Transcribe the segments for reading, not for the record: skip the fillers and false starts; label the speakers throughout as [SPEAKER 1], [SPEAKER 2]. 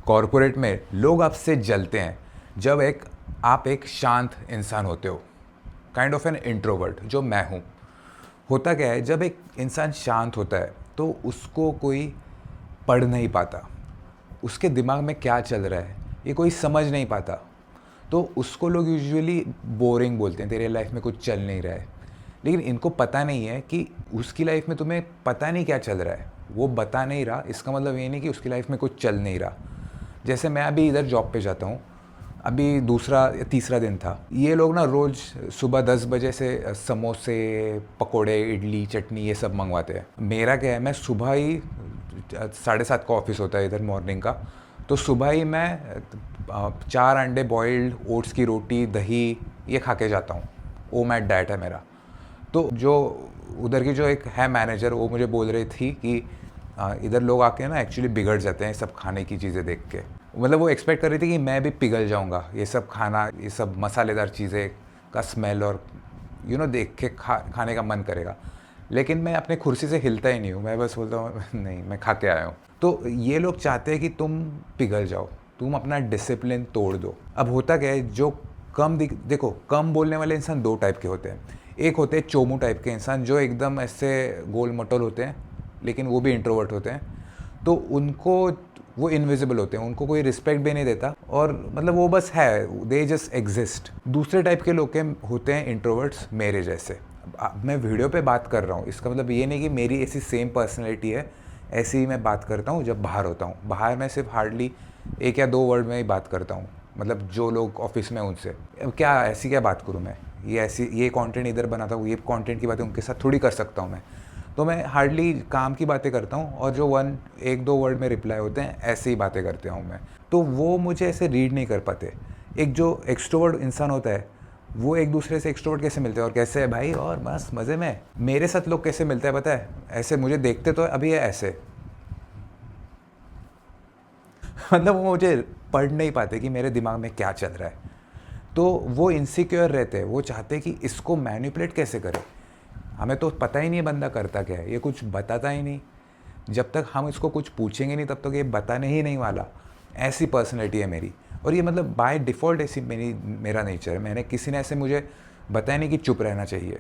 [SPEAKER 1] Corporate में लोग आपसे जलते हैं जब आप एक शांत इंसान होते हो, काइंड ऑफ एन इंट्रोवर्ट, जो मैं हूँ। होता क्या है, जब एक इंसान शांत होता है तो उसको कोई पढ़ नहीं पाता, उसके दिमाग में क्या चल रहा है ये कोई समझ नहीं पाता। तो उसको लोग यूजुअली बोरिंग बोलते हैं, तेरे लाइफ में कुछ चल नहीं रहा है। लेकिन इनको पता नहीं है कि उसकी लाइफ में तुम्हें पता नहीं क्या चल रहा है। वो बता नहीं रहा, इसका मतलब ये नहीं कि उसकी लाइफ में कुछ चल नहीं रहा। जैसे मैं अभी इधर जॉब पे जाता हूँ, अभी दूसरा या तीसरा दिन था। ये लोग ना रोज़ सुबह 10 बजे से समोसे, पकोड़े, इडली, चटनी ये सब मंगवाते हैं। मेरा क्या है, मैं सुबह ही 7:30 का ऑफिस होता है इधर मॉर्निंग का, तो सुबह ही मैं 4 अंडे बॉइल्ड, ओट्स की रोटी, दही ये खा के जाता हूँ। वो मैट डाइट है मेरा। तो जो उधर की जो एक है मैनेजर, वो मुझे बोल रही थी कि इधर लोग आके ना एक्चुअली बिगड़ जाते हैं सब खाने की चीज़ें देख के। मतलब वो एक्सपेक्ट कर रही थी कि मैं भी पिघल जाऊंगा, ये सब खाना, ये सब मसालेदार चीज़ें का स्मेल और देख के खाने का मन करेगा। लेकिन मैं अपने कुर्सी से हिलता ही नहीं हूँ, मैं बस बोलता हूँ नहीं, मैं खा के आया हूँ। तो ये लोग चाहते हैं कि तुम पिघल जाओ, तुम अपना डिसिप्लिन तोड़ दो। अब होता क्या है, जो देखो, कम बोलने वाले इंसान दो टाइप के होते हैं। एक होते हैं चोमू टाइप के इंसान, जो एकदम ऐसे गोल मटोल होते हैं, लेकिन वो भी इंट्रोवर्ट होते हैं। तो उनको, वो इनविजिबल होते हैं, उनको कोई रिस्पेक्ट भी नहीं देता, और मतलब वो बस है, दे जस्ट एग्जिस्ट। दूसरे टाइप के लोग के होते हैं इंट्रोवर्ट्स, मेरे जैसे। अब मैं वीडियो पे बात कर रहा हूँ, इसका मतलब ये नहीं कि मेरी ऐसी सेम पर्सनैलिटी है। ऐसे ही मैं बात करता हूँ जब बाहर होता हूँ। बाहर मैं सिर्फ हार्डली 1 या 2 वर्ड में ही बात करता हूँ, मतलब जो लोग ऑफिस में उनसे। अब क्या ऐसी क्या बात करूँ मैं, ये कंटेंट इधर बनाता हूँ, ये कंटेंट की बातें उनके साथ थोड़ी कर सकता हूँ मैं। तो मैं हार्डली काम की बातें करता हूँ, और जो 1-2 वर्ड में रिप्लाई होते हैं, ऐसे ही बातें करते हूँ मैं। तो वो मुझे ऐसे रीड नहीं कर पाते। एक जो एक्सट्रोवर्ट इंसान होता है, वो एक दूसरे से एक्सट्रोवर्ट कैसे मिलते हैं और कैसे है भाई और बस मज़े में। मेरे साथ लोग कैसे मिलते हैं पता है, ऐसे मुझे देखते तो अभी है ऐसे मतलब वो मुझे पढ़ नहीं पाते कि मेरे दिमाग में क्या चल रहा है। तो वो इनसिक्योर रहते हैं, वो चाहते हैं कि इसको मैनिपुलेट कैसे करें। हमें तो पता ही नहीं बंदा करता क्या है, ये कुछ बताता ही नहीं। जब तक हम इसको कुछ पूछेंगे नहीं, तब तक ये बताने ही नहीं वाला। ऐसी पर्सनैलिटी है मेरी, और ये मतलब बाय डिफ़ॉल्ट ऐसी मेरा नेचर है। मैंने किसी ने ऐसे मुझे बताया नहीं कि चुप रहना चाहिए।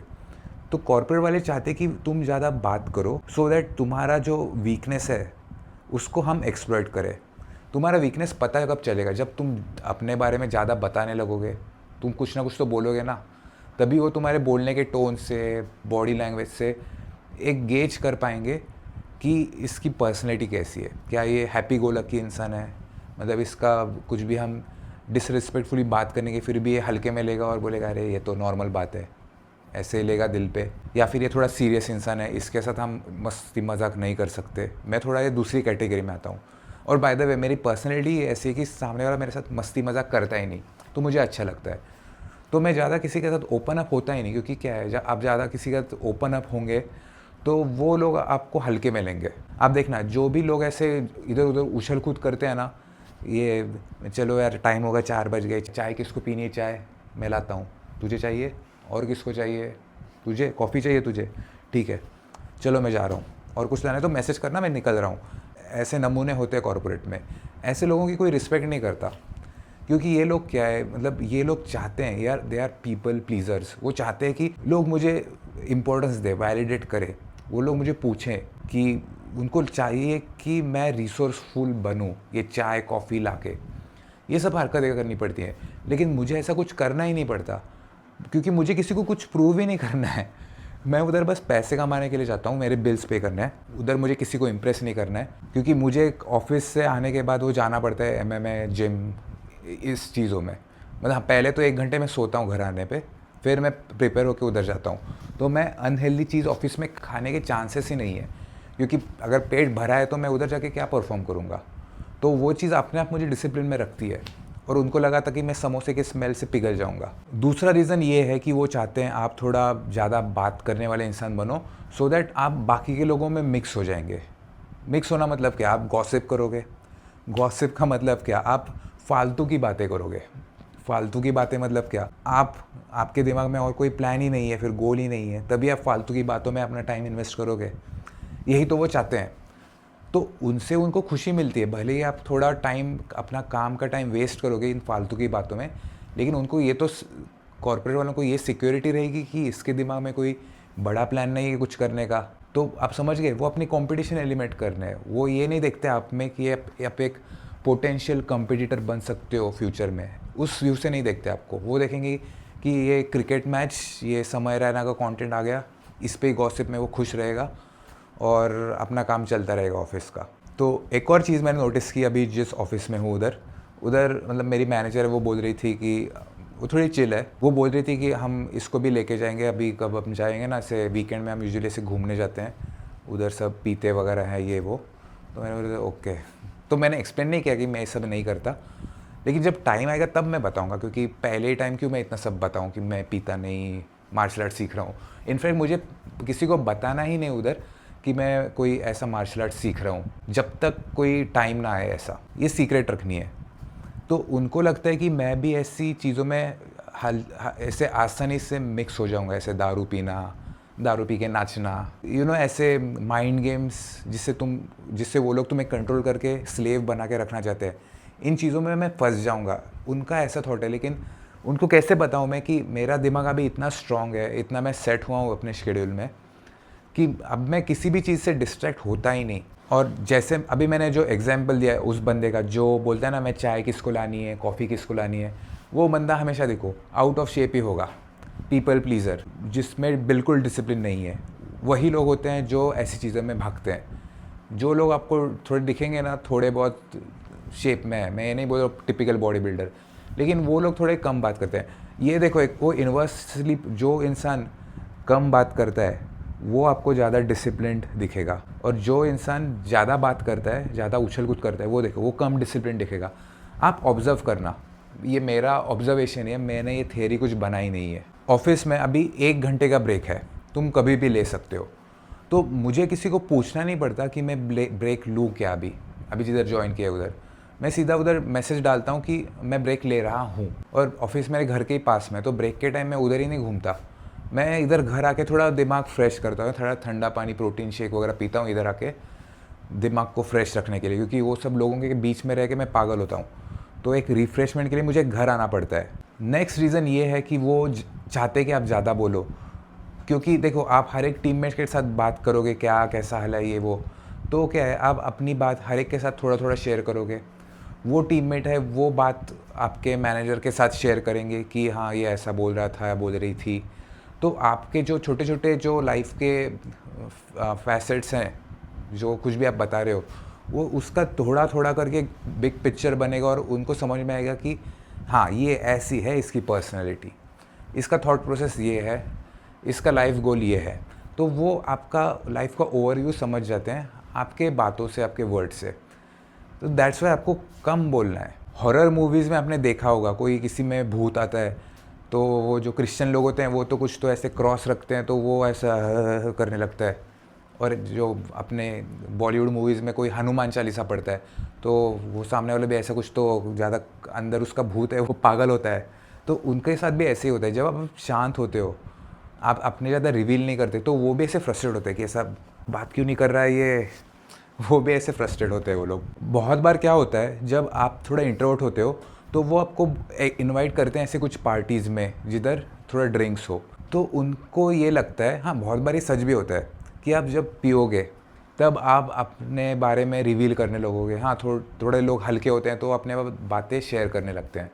[SPEAKER 1] तो कॉर्पोरेट वाले चाहते कि तुम ज़्यादा बात करो, सो दैट तुम्हारा जो वीकनेस है उसको हम एक्सप्लॉइट करें। तुम्हारा वीकनेस पता कब चलेगा, जब तुम अपने बारे में ज़्यादा बताने लगोगे। तुम कुछ ना कुछ तो बोलोगे ना, तभी वो तुम्हारे बोलने के टोन से, बॉडी लैंग्वेज से एक गेज कर पाएंगे कि इसकी पर्सनैलिटी कैसी है। क्या ये हैप्पी गो लकी इंसान है, मतलब इसका कुछ भी हम डिसरिस्पेक्टफुली बात करने के फिर भी ये हल्के में लेगा और बोलेगा अरे ये तो नॉर्मल बात है, ऐसे ही लेगा दिल पे। या फिर ये थोड़ा सीरियस इंसान है, इसके साथ हम मस्ती मजाक नहीं कर सकते। मैं थोड़ा ये दूसरी कैटेगरी में आता हूँ। और बाय द वे मेरी पर्सनैलिटी ऐसी है कि सामने वाला मेरे साथ मस्ती मजाक करता ही नहीं, तो मुझे अच्छा लगता है। तो मैं ज़्यादा किसी के साथ ओपन अप होता ही नहीं, क्योंकि क्या है, जब आप ज़्यादा किसी के साथ ओपन अप होंगे तो वो लोग आपको हल्के में लेंगे। आप देखना, जो भी लोग ऐसे इधर उधर उछल कूद करते हैं ना, ये चलो यार टाइम होगा, 4 बज गए, चाय किसको पीनी है, चाय मैं लाता हूँ, तुझे चाहिए, और किसको चाहिए, तुझे कॉफ़ी चाहिए, तुझे ठीक है चलो मैं जा रहा हूँ, और कुछ लाना है तो मैसेज करना, मैं निकल रहा हूँ। ऐसे नमूने होते हैं कॉर्पोरेट में। ऐसे लोगों की कोई रिस्पेक्ट नहीं करता, क्योंकि ये लोग क्या है, मतलब ये लोग चाहते हैं यार, दे आर पीपल प्लीजर्स। वो चाहते हैं कि लोग मुझे इंपॉर्टेंस दे, वैलिडेट करे, वो लोग मुझे पूछें कि उनको चाहिए कि मैं रिसोर्सफुल बनूं, ये चाय कॉफ़ी लाके ये सब हरकतें करनी पड़ती हैं। लेकिन मुझे ऐसा कुछ करना ही नहीं पड़ता, क्योंकि मुझे किसी को कुछ प्रूव ही नहीं करना है। मैं उधर बस पैसे कमाने के लिए जाता हूँ, मेरे बिल्स पे करना है, उधर मुझे किसी को इम्प्रेस नहीं करना है। क्योंकि मुझे ऑफिस से आने के बाद वो जाना पड़ता है MMA, जिम, इस चीज़ों में। मतलब पहले तो 1 घंटे में सोता हूँ घर आने पे, फिर मैं प्रिपेयर होकर उधर जाता हूँ। तो मैं अनहेल्दी चीज़ ऑफिस में खाने के चांसेस ही नहीं है, क्योंकि अगर पेट भरा है तो मैं उधर जाके क्या परफॉर्म करूँगा। तो वो चीज़ अपने आप मुझे डिसिप्लिन में रखती है, और उनको लगा था कि मैं समोसे के स्मेल से पिघल जाऊंगा। दूसरा रीज़न ये है कि वो चाहते हैं आप थोड़ा ज़्यादा बात करने वाले इंसान बनो, सो दैट आप बाकी के लोगों में मिक्स हो जाएंगे। मिक्स होना मतलब क्या, आप गॉसिप करोगे। गॉसिप का मतलब क्या, आप फालतू की बातें करोगे। फालतू की बातें मतलब क्या, आपके दिमाग में और कोई प्लान ही नहीं है, फिर गोल ही नहीं है, तभी आप फालतू की बातों में अपना टाइम इन्वेस्ट करोगे। यही तो वो चाहते हैं। तो उनसे उनको खुशी मिलती है, भले ही आप थोड़ा टाइम अपना काम का टाइम वेस्ट करोगे इन फालतू की बातों में, लेकिन उनको ये तो कॉर्पोरेट वालों को ये सिक्योरिटी रहेगी कि इसके दिमाग में कोई बड़ा प्लान नहीं है कुछ करने का। तो आप समझ गए, वो अपनी कंपटीशन एलिमिनेट करने हैं, वो ये नहीं देखते आप में कि आप एक पोटेंशियल कंपटीटर बन सकते हो फ्यूचर में, उस व्यू से नहीं देखते आपको। वो देखेंगे कि ये क्रिकेट मैच, ये समय रैना का कंटेंट आ गया, इस पे गॉसिप में वो खुश रहेगा और अपना काम चलता रहेगा ऑफिस का। तो एक और चीज़ मैंने नोटिस की अभी जिस ऑफिस में हूँ उधर मतलब मेरी मैनेजर है, वो बोल रही थी कि वो थोड़ी चिल है, वो बोल रही थी कि हम इसको भी लेके जाएंगे, अभी कब हम जाएंगे ना, ऐसे वीकेंड में हम यूजुअली ऐसे घूमने जाते हैं, उधर सब पीते वगैरह हैं ये वो। तो मैंने बोला ओके। तो मैंने एक्सप्लेन नहीं किया कि मैं ये सब नहीं करता, लेकिन जब टाइम आएगा तब मैं बताऊंगा, क्योंकि पहले ही टाइम क्यों मैं इतना सब बताऊं कि मैं पीता नहीं, मार्शल आर्ट सीख रहा हूँ। इनफैक्ट मुझे किसी को बताना ही नहीं उधर कि मैं कोई ऐसा मार्शल आर्ट सीख रहा हूँ, जब तक कोई टाइम ना आए, ऐसा ये सीक्रेट रखनी है। तो उनको लगता है कि मैं भी ऐसी चीज़ों में ऐसे आसानी से मिक्स हो जाऊंगा, ऐसे दारू पीना, दारू पी के नाचना, ऐसे माइंड गेम्स जिससे वो लोग तुम्हें कंट्रोल करके स्लेव बना के रखना चाहते हैं, इन चीज़ों में मैं फंस जाऊंगा। उनका ऐसा थॉट है, लेकिन उनको कैसे बताऊं मैं कि मेरा दिमाग अभी इतना स्ट्रांग है, इतना मैं सेट हुआ हूँ अपने शेड्यूल में कि अब मैं किसी भी चीज़ से डिस्ट्रैक्ट होता ही नहीं। और जैसे अभी मैंने जो एग्जांपल दिया है उस बंदे का, जो बोलता है ना मैं चाय किसको लानी है, कॉफ़ी किसको लानी है, वो बंदा हमेशा देखो आउट ऑफ शेप ही होगा, पीपल प्लीज़र, जिसमें बिल्कुल डिसिप्लिन नहीं है। वही लोग होते हैं जो ऐसी चीज़ों में भागते हैं। जो लोग आपको थोड़े दिखेंगे ना, थोड़े बहुत शेप में है, मैं ये नहीं बोल रहा टिपिकल बॉडी बिल्डर, लेकिन वो लोग थोड़े कम बात करते हैं। ये देखो, एक वो इन्वर्सली जो इंसान कम बात करता है वो आपको ज़्यादा डिसिप्लिन्ड दिखेगा, और जो इंसान ज़्यादा बात करता है, ज़्यादा उछल कूद करता है, वो देखो वो कम डिसिप्लिन दिखेगा। आप ऑब्ज़र्व करना, ये मेरा ऑब्जर्वेशन है, मैंने ये थियरी कुछ बनाई नहीं है। ऑफिस में अभी 1 घंटे का ब्रेक है, तुम कभी भी ले सकते हो, तो मुझे किसी को पूछना नहीं पड़ता कि मैं ब्रेक लूँ क्या। अभी जिधर ज्वाइन किया उधर मैं सीधा उधर मैसेज डालता हूँ कि मैं ब्रेक ले रहा हूँ, और ऑफिस मेरे घर के ही पास में, तो ब्रेक के टाइम मैं उधर ही नहीं घूमता, मैं इधर घर आके थोड़ा दिमाग फ्रेश करता हूँ, थोड़ा ठंडा पानी, प्रोटीन शेक वगैरह पीता हूँ इधर आके दिमाग को फ्रेश रखने के लिए, क्योंकि वो सब लोगों के बीच में रह के मैं पागल होता हूँ। तो एक रिफ़्रेशमेंट के लिए मुझे घर आना पड़ता है। नेक्स्ट रीज़न ये है कि वो चाहते हैं कि आप ज़्यादा बोलो, क्योंकि देखो आप हर एक टीममेट के साथ बात करोगे, क्या कैसा हाल है ये वो, तो क्या है आप अपनी बात हर एक के साथ थोड़ा थोड़ा शेयर करोगे, वो टीममेट है वो बात आपके मैनेजर के साथ शेयर करेंगे कि हाँ ये ऐसा बोल रहा था या बोल रही थी। तो आपके जो छोटे छोटे जो लाइफ के फैसेट्स हैं, जो कुछ भी आप बता रहे हो, वो उसका थोड़ा थोड़ा करके बिग पिक्चर बनेगा, और उनको समझ में आएगा कि हाँ ये ऐसी है इसकी पर्सनैलिटी, इसका थॉट प्रोसेस ये है, इसका लाइफ गोल ये है। तो वो आपका लाइफ का ओवरव्यू समझ जाते हैं आपके बातों से, आपके वर्ड से। तो दैट्स वाई आपको कम बोलना है। हॉरर मूवीज़ में आपने देखा होगा, कोई किसी में भूत आता है तो वो जो क्रिश्चियन लोग होते हैं वो तो कुछ तो ऐसे क्रॉस रखते हैं, तो वो ऐसा करने लगता है, और जो अपने बॉलीवुड मूवीज़ में कोई हनुमान चालीसा पढ़ता है तो वो सामने वाले भी ऐसा कुछ, तो ज़्यादा अंदर उसका भूत है वो पागल होता है। तो उनके साथ भी ऐसे ही होता है, जब आप शांत होते हो, आप अपने ज़्यादा रिवील नहीं करते, तो वो भी ऐसे फ्रस्ट्रेट होते हैं कि ऐसा बात क्यों नहीं कर रहा है ये, वो भी ऐसे फ्रस्ट्रेट होते हैं वो लोग। बहुत बार क्या होता है, जब आप थोड़ा इंट्रोवर्ट होते हो तो वो आपको इनवाइट करते हैं ऐसे कुछ पार्टीज़ में जिधर थोड़ा ड्रिंक्स हो, तो उनको ये लगता है, हाँ बहुत बार ये सच भी होता है, कि आप जब पियोगे तब आप अपने बारे में रिवील करने लगोगे। हाँ थोड़े लोग हल्के होते हैं तो अपने बातें शेयर करने लगते हैं,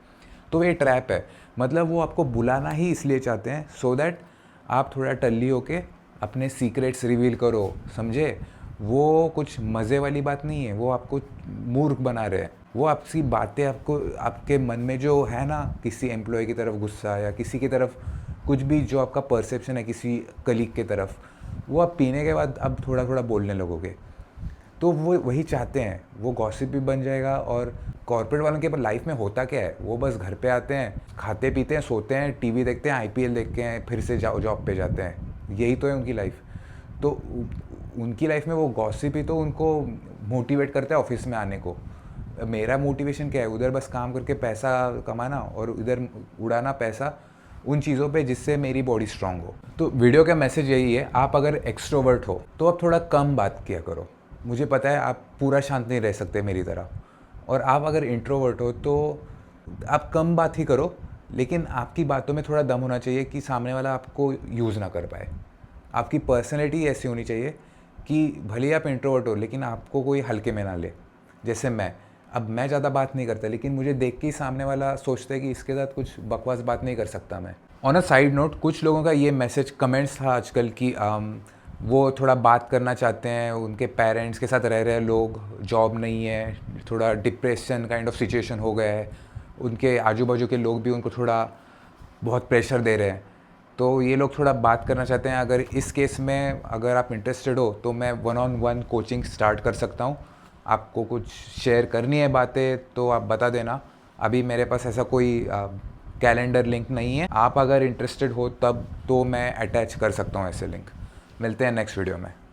[SPEAKER 1] तो ये ट्रैप है। मतलब वो आपको बुलाना ही इसलिए चाहते हैं सो दैट आप थोड़ा टल्ली होके अपने सीक्रेट्स रिवील करो, समझे। वो कुछ मज़े वाली बात नहीं है, वो आपको मूर्ख बना रहे हैं। वो आपसी बातें आपको, आपके मन में जो है ना किसी एम्प्लॉय की तरफ गुस्सा या किसी की तरफ कुछ भी जो आपका परसेप्शन है किसी कलीग के तरफ, वो आप पीने के बाद अब थोड़ा थोड़ा बोलने लगोगे। तो वो वही चाहते हैं, वो गॉसिप भी बन जाएगा। और कॉर्पोरेट वालों के लाइफ में होता क्या है, वो बस घर पे आते हैं, खाते पीते हैं, सोते हैं, टीवी देखते हैं, आईपीएल देखते हैं, फिर से जॉब पे जाते हैं, यही तो है उनकी लाइफ। तो उनकी लाइफ में वो गॉसिप ही तो उनको मोटिवेट करता है ऑफिस में आने को। मेरा मोटिवेशन क्या है, उधर बस काम करके पैसा कमाना और इधर उड़ाना पैसा उन चीज़ों पे जिससे मेरी बॉडी स्ट्रांग हो। तो वीडियो का मैसेज यही है, आप अगर एक्सट्रोवर्ट हो तो आप थोड़ा कम बात किया करो, मुझे पता है आप पूरा शांत नहीं रह सकते मेरी तरह, और आप अगर इंट्रोवर्ट हो तो आप कम बात ही करो, लेकिन आपकी बातों में थोड़ा दम होना चाहिए कि सामने वाला आपको यूज़ ना कर पाए। आपकी पर्सनैलिटी ऐसी होनी चाहिए कि भले ही आप इंट्रोवर्ट हो लेकिन आपको कोई हल्के में ना ले। जैसे मैं ज़्यादा बात नहीं करता, लेकिन मुझे देख के ही सामने वाला सोचता है कि इसके साथ कुछ बकवास बात नहीं कर सकता मैं। ऑन अ साइड नोट, कुछ लोगों का ये मैसेज कमेंट्स था आजकल कि वो थोड़ा बात करना चाहते हैं, उनके पेरेंट्स के साथ रह रहे लोग, जॉब नहीं है, थोड़ा डिप्रेशन काइंड ऑफ सिचुएशन हो गया है, उनके आजू बाजू के लोग भी उनको थोड़ा बहुत प्रेशर दे रहे हैं, तो ये लोग थोड़ा बात करना चाहते हैं। अगर इस केस में अगर आप इंटरेस्टेड हो तो मैं 1-on-1 कोचिंग स्टार्ट कर सकता हूँ। आपको कुछ शेयर करनी है बातें तो आप बता देना। अभी मेरे पास ऐसा कोई कैलेंडर लिंक नहीं है। आप अगर इंटरेस्टेड हो तब तो मैं अटैच कर सकता हूँ ऐसे लिंक। मिलते हैं नेक्स्ट वीडियो में।